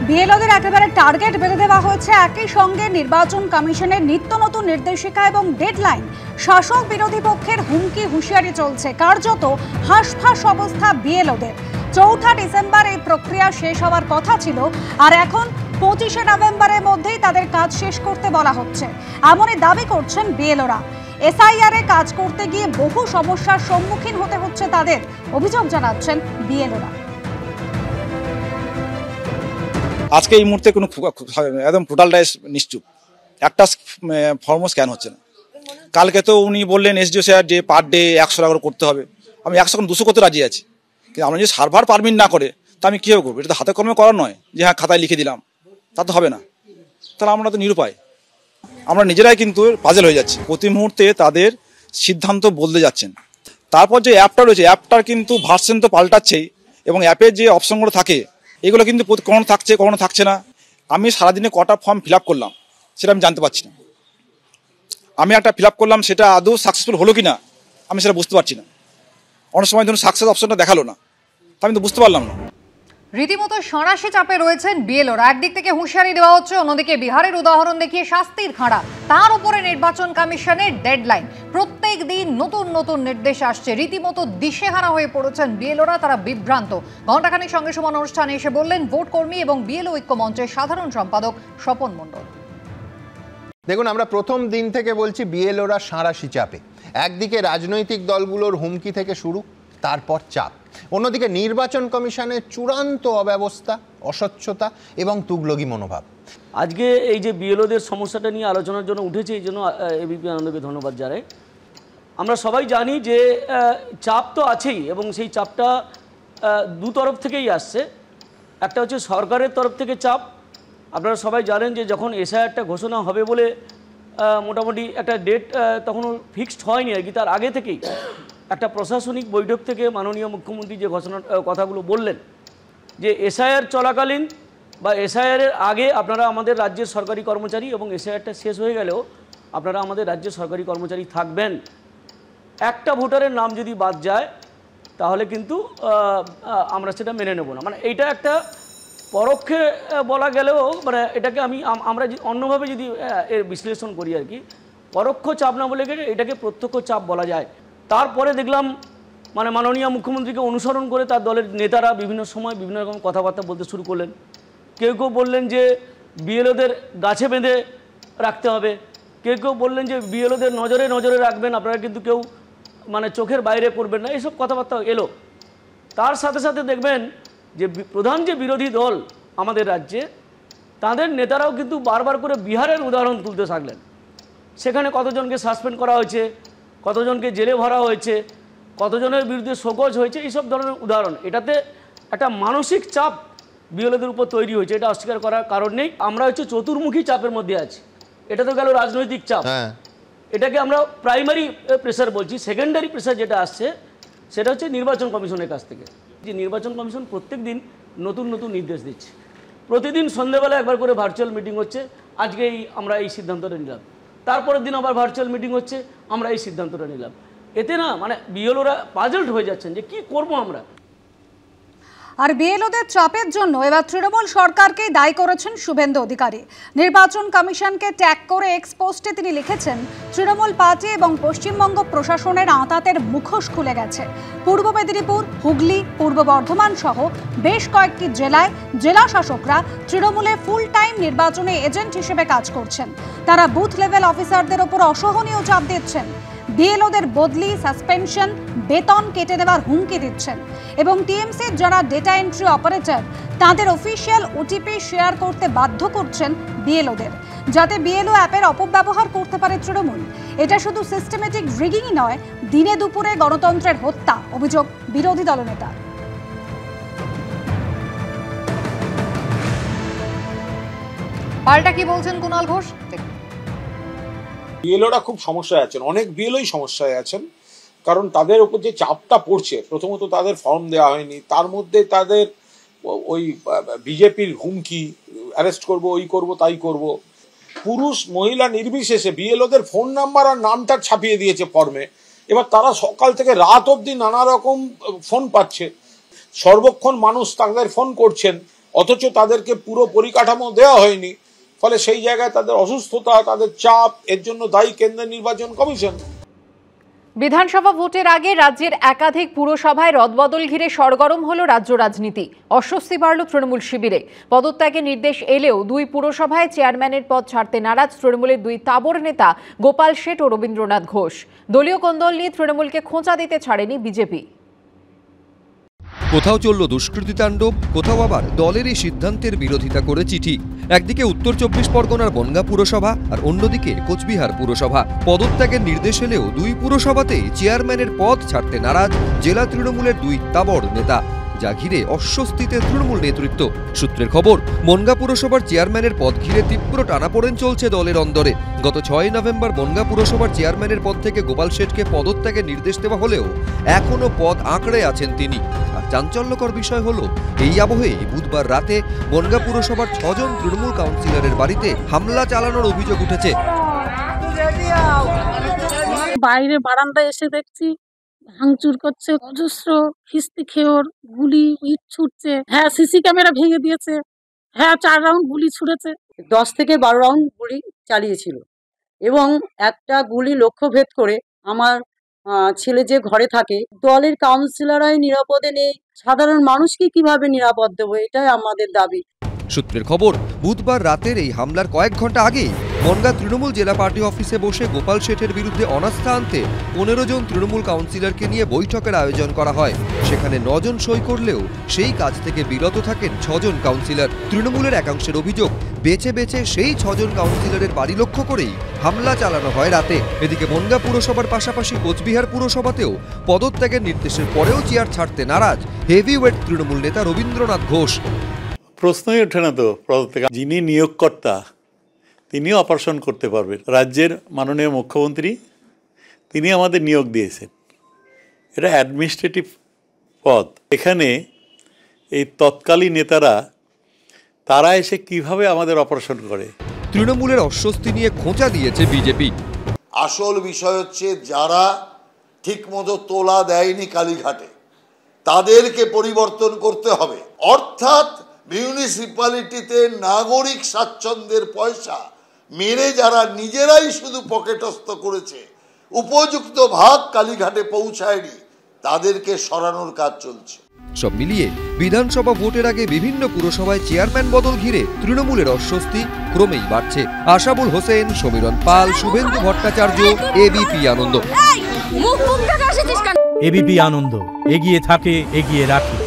বিএলওদের একেবারে টার্গেট বেঁধে দেওয়া হয়েছে। একই সঙ্গে নির্বাচন কমিশনের নিত্য নতুন নির্দেশিকা এবং ডেডলাইন, শাসক বিরোধী পক্ষের হুমকি হুঁশিয়ারি চলছে। কার্যত হাঁসফাঁস অবস্থা বিএলওদের। 4 ডিসেম্বর এই প্রক্রিয়া শেষ হওয়ার কথা ছিল, আর এখন 25 নভেম্বরের মধ্যেই তাদের কাজ শেষ করতে বলা হচ্ছে, এমনই দাবি করছেন বিএলওরা। এসআইআর এ কাজ করতে গিয়ে বহু সমস্যার সম্মুখীন হতে হচ্ছে তাদের, অভিযোগ জানাচ্ছেন বিএলওরা। আজকে এই মুহূর্তে কোনো একদম টোটালটাই নিশ্চুপ, একটা ফর্মও স্ক্যান হচ্ছে না। কালকে তো উনি বললেন এসডিও স্যার যে পার ডে 100 টাকা করে করতে হবে। আমি 100 200 করতে রাজি আছি, কিন্তু আমরা যদি সার্ভার পারমিট না করে তা আমি কীভাবে করবো? এটা তো হাতে কলমে করার নয় যে হ্যাঁ খাতায় লিখে দিলাম, তা তো হবে না। তাহলে আমরা তো নিরুপায়, আমরা নিজেরাই কিন্তু পাজেল হয়ে যাচ্ছি। প্রতি মুহূর্তে তাদের সিদ্ধান্ত বদলে যাচ্ছেন। তারপর যে অ্যাপটা রয়েছে, অ্যাপটার কিন্তু ভার্সন তো পাল্টাচ্ছেই, এবং অ্যাপের যে অপশনগুলো থাকে এগুলো কিন্তু কখনো থাকছে কখনো থাকছে না। আমি সারাদিনে কটা ফর্ম ফিল আপ করলাম সেটা আমি জানতে পারছি না। আমি একটা ফিল আপ করলাম, সেটা আদৌ সাকসেসফুল হলো কি না আমি সেটা বুঝতে পারছি না। অনেক সময় ধরুন সাকসেস অপশনটা দেখালো না, আমি তো বুঝতে পারলাম না। রীতিমতো সরাসরি চাপে রয়েছেন বিএলওরা। একদিক থেকে হুঁশিয়ারি দেওয়া হচ্ছে, অন্যদিকে বিহারের উদাহরণ দেখিয়ে শাস্তির খাঁড়া, তার উপরে নির্বাচন কমিশনের ডেডলাইন। প্রত্যেক দিন নতুন নতুন নির্দেশ আসছে, রীতিমতো দিশেহারা হয়ে পড়েছেন বিএলওরা, তারা বিভ্রান্ত। ঘণ্টাখানেক সঙ্গে সমান অনুষ্ঠানে এসে বললেন ভোট কর্মী এবং বিএলও ঐক্য মঞ্চের সাধারণ সম্পাদক স্বপন মণ্ডল। দেখুন, আমরা প্রথম দিন থেকে বলছি বিএলওরা সাঁড়াশি চাপে। একদিকে রাজনৈতিক দলগুলোর হুমকি থেকে শুরু, তারপর চাপ। অন্যদিকে নির্বাচন কমিশনের চূড়ান্ত অব্যবস্থা, অস্বচ্ছতা এবং তুগলকি মনোভাব। আজকে এই যে বিএলওদের সমস্যাটা নিয়ে আলোচনার জন্য উঠেছে, এই জন্য এবিপি আনন্দকে ধন্যবাদ জানাই। আমরা সবাই জানি যে চাপ তো আছেই, এবং সেই চাপটা দু তরফ থেকেই আসছে। একটা হচ্ছে সরকারের তরফ থেকে চাপ। আপনারা সবাই জানেন যে যখন এসআইআরটা ঘোষণা হবে বলে মোটামুটি একটা ডেট তখনও ফিক্সড হয়নি আর কি, তার আগে থেকেই একটা প্রশাসনিক বৈঠক থেকে মাননীয় মুখ্যমন্ত্রী যে কথাগুলো বললেন যে এসআইআর চলাকালীন বা এসআইআরের আগে আপনারা আমাদের রাজ্যের সরকারি কর্মচারী, এবং এসআইআরটা শেষ হয়ে গেলেও আপনারা আমাদের রাজ্যের সরকারি কর্মচারী থাকবেন। একটা ভোটারের নাম যদি বাদ যায় তাহলে কিন্তু আমরা সেটা মেনে নেব না। মানে এইটা একটা পরোক্ষে বলা গেলেও, মানে এটাকে আমরা অন্যভাবে যদি এর বিশ্লেষণ করি আর কি, পরোক্ষ চাপ না বলে গেলে এটাকে প্রত্যক্ষ চাপ বলা যায়। তারপরে দেখলাম মানে মাননীয় মুখ্যমন্ত্রীকে অনুসরণ করে তার দলের নেতারা বিভিন্ন সময় বিভিন্ন রকম কথাবার্তা বলতে শুরু করলেন। কেউ কেউ বললেন যে বিএলওদের গাছে বেঁধে রাখতে হবে, কেউ কেউ বললেন যে বিএলওদের নজরে নজরে রাখবেন, আপনারা কিন্তু কেউ মানে চোখের বাইরে করবেন না, এইসব কথাবার্তা এলো। তার সাথে সাথে দেখবেন যে প্রধান যে বিরোধী দল আমাদের রাজ্যে, তাদের নেতারাও কিন্তু বারবার করে বিহারের উদাহরণ তুলতে থাকলেন। সেখানে কতজনকে সাসপেন্ড করা হয়েছে, কতজনকে জেলে ভরা হয়েছে, কতজনের বিরুদ্ধে শোকজ হয়েছে, এইসব ধরনের উদাহরণ। এটাতে একটা মানসিক চাপ বিএলওদের উপর তৈরি হয়েছে, এটা অস্বীকার করার কারণ নেই। আমরা হচ্ছে চতুর্মুখী চাপের মধ্যে আছি। এটা তো গেল রাজনৈতিক চাপ, এটাকে আমরা প্রাইমারি প্রেসার বলছি। সেকেন্ডারি প্রেসার যেটা আসছে সেটা হচ্ছে নির্বাচন কমিশনের কাছ থেকে। যে নির্বাচন কমিশন প্রত্যেক দিন নতুন নতুন নির্দেশ দিচ্ছে, প্রতিদিন সন্ধ্যেবেলা একবার করে ভার্চুয়াল মিটিং হচ্ছে, আজকেই আমরা এই সিদ্ধান্তটা নিলাম, তারপরের দিন আবার ভার্চুয়াল মিটিং হচ্ছে, আমরা এই সিদ্ধান্তটা নিলাম। এতে না মানে বিএলওরা পাজলড হয়ে যাচ্ছেন যে কি করবো আমরা। আর বিএলওদের চাপের জন্য এবার তৃণমূল সরকারকেই দায়ী করেছেন শুভেন্দু অধিকারী। নির্বাচন কমিশনকে ট্যাগ করে এক্স পোস্টে তিনি লিখেছেন, তৃণমূল পার্টি এবং পশ্চিমবঙ্গ প্রশাসনের আঁতাতের মুখোশ খুলে গেছে। পূর্ব মেদিনীপুর, হুগলি, পূর্ব বর্ধমান সহ বেশ কয়েকটি জেলায় জেলা শাসকরা তৃণমূলে ফুল টাইম নির্বাচনে এজেন্ট হিসেবে কাজ করছেন। তারা বুথ লেভেল অফিসারদের ওপর অসহনীয় চাপ দিচ্ছেন, বিএলওদের বদলি, সাসপেনশন, বেতন কেটে নেওয়ার হুমকি দিচ্ছেন, এবং টিএমসির যারা ডেটা এন্ট্রি অপারেটর তাদের অফিসিয়াল ওটিপি শেয়ার করতে বাধ্য করছেন বিএলওদের, যাতে বিএলও অ্যাপের অপব্যবহার করতে পারে তৃণমূল। এটা শুধু সিস্টেমেটিক রিগিংই নয়, দিনে দুপুরে গণতন্ত্রের হত্যা, অভিযোগ বিরোধী দলনেতা। পাল্টা কি বলছেন কুণাল ঘোষ? বিএলওরা খুব সমস্যায় আছেন, অনেক বিএলওই সমস্যায় আছেন, কারণ তাদের উপর যে চাপটা পড়ছে, প্রথমত তাদের ফর্ম দেওয়া হয়নি, তার মধ্যে তাদের ওই বিজেপির হুমকি, অ্যারেস্ট করব, ওই করব, তাই করব। পুরুষ মহিলা নির্বিশেষে বিএলওদের ফোন নাম্বার আর নামটা ছাপিয়ে দিয়েছে ফর্মে। এবার তারা সকাল থেকে রাত অবধি নানা রকম ফোন পাচ্ছে, সর্বক্ষণ মানুষ তাদের ফোন করছেন। অথচ তাদেরকে পুরো পরিকাঠামো দেওয়া হয়নি। ফলে সেই জায়গায় তাদের অসুস্থতা, তাদের চাপ, এর জন্য দায়ী কেন্দ্রের নির্বাচন কমিশন। বিধানসভা ভোটের আগে রাজ্যের একাধিক পুরসভায় রদবদল ঘিরে সরগরম হলো রাজ্য রাজনীতি। অস্বস্তি বাড়ল তৃণমূল শিবিরে। পদত্যাগের নির্দেশ এলেও 2 পুরসভায় চেয়ারম্যানের পদ ছাড়তে নারাজ তৃণমূলের 2 তাবর নেতা গোপাল শেঠ ও রবীন্দ্রনাথ ঘোষ। দলীয় কোন্দল নিয়ে তৃণমূলকে খোঁচা দিতে ছাড়েনি বিজেপি। কোথাও চলল দুষ্কৃতী তাণ্ডব, কোথাও আবার দলেরই সিদ্ধান্তের বিরোধিতা করে চিঠি। একদিকে উত্তর 24 পরগনার বনগাঁ পুরসভা আর অন্যদিকে কোচবিহার পুরসভা। পদত্যাগের নির্দেশ এলেও 2 পুরসভাতেই চেয়ারম্যানের পদ ছাড়তে নারাজ জেলা তৃণমূলের 2 তাবড় নেতা, যা ঘিরে অস্বস্তিতে তৃণমূল নেতৃত্ব। সূত্রের খবর, বনগাঁ পুরসভার চেয়ারম্যানের পদ ঘিরে তীব্র টানাপোড়েন চলছে দলের অন্দরে। গত 6 নভেম্বর বনগাঁ পুরসভার চেয়ারম্যানের পদ থেকে গোপাল শেঠকে পদত্যাগের নির্দেশ দেওয়া হলেও এখনও পদ আঁকড়ে আছেন তিনি। আর চাঞ্চল্যকর বিষয় হলো, এই আবহে বুধবার রাতে বনগাঁ পুরসভার 6 জন তৃণমূল কাউন্সিলরের বাড়িতে হামলা চালানোর অভিযোগ উঠেছে। বাইরে বারান্দায় এসে দেখছি ভাঙচুর করছে, অজস্র খিস্তি খেয়োর গুলি, ইট ছুটছে। হ্যাঁ, সিসি ক্যামেরা ভেঙে দিয়েছে। হ্যাঁ, 4 রাউন্ড গুলি ছুড়েছে। 10 থেকে 12 রাউন্ড গুলি চালিয়েছিল এবং একটা গুলি লক্ষ্যভেদ করে আমার ছেলে যে ঘরে থাকে। দলের কাউন্সিলররাই নিরাপদে নেই, সাধারণ মানুষকে কিভাবে নিরাপদ দেবো, এটাই আমাদের দাবি। সূত্রের খবর, বুধবার রাতের এই হামলার কয়েক ঘন্টা আগে বনগাঁ তৃণমূল জেলা পার্টি অফিসে বসে গোপাল শেঠের বিরুদ্ধে অনাস্থা আনতে 15 জন তৃণমূল কাউন্সিলরকে নিয়ে বৈঠকের আয়োজন করা হয়। সেখানে 9 জন সই করলেও সেই কাজ থেকে বিরত থাকেন 6 জন কাউন্সিলর। তৃণমূলের একাংশের অভিযোগ, বেছে বেছে সেই 6 জন কাউন্সিলরের বাড়ি লক্ষ্য করেই হামলা চালানো হয় রাতে। এদিকে বনগাঁ পুরসভার পাশাপাশি কোচবিহার পুরসভাতেও পদত্যাগের নির্দেশের পরেও চেয়ার ছাড়তে নারাজ হেভিওয়েট তৃণমূল নেতা রবীন্দ্রনাথ ঘোষ। প্রশ্নই ওঠে না তো পদত্যাগ। যিনি নিয়োগকর্তা তিনিও অপারেশন করতে পারবেন। রাজ্যের মাননীয় মুখ্যমন্ত্রী তিনি আমাদের নিয়োগ দিয়েছেন, এটা অ্যাডমিনিস্ট্রেটিভ পদ। এখানে এই তৎকালীন নেতারা তারা এসে কিভাবে আমাদের অপারেশন করে। তৃণমূলের অস্বস্তি নিয়ে খোঁচা দিয়েছে বিজেপি। আসল বিষয় হচ্ছে যারা ঠিকমতো তোলা দেয়নি কালীঘাটে তাদেরকে পরিবর্তন করতে হবে। অর্থাৎ মিউনিসিপ্যালিটিতে নাগরিক স্বাচ্ছন্দ্যের পয়সা মেরে যারা নিজেরাই শুধু পকেটস্থ করেছে, উপযুক্ত ভাগ কালীঘাটে পৌঁছায়নি, তাদেরকে সরানোর কাজ চলছে। সব মিলিয়ে বিধানসভা ভোটের আগে বিভিন্ন পুরসভায় চেয়ারম্যান বদল ঘিরে তৃণমূলের অস্বস্তি ক্রমেই বাড়ছে। আশাবুল হোসেন, সমীরণ পাল, শুভেন্দু ভট্টাচার্য, এবিপি আনন্দ। এবিপি আনন্দ, এগিয়ে থাকে, এগিয়ে রাখে।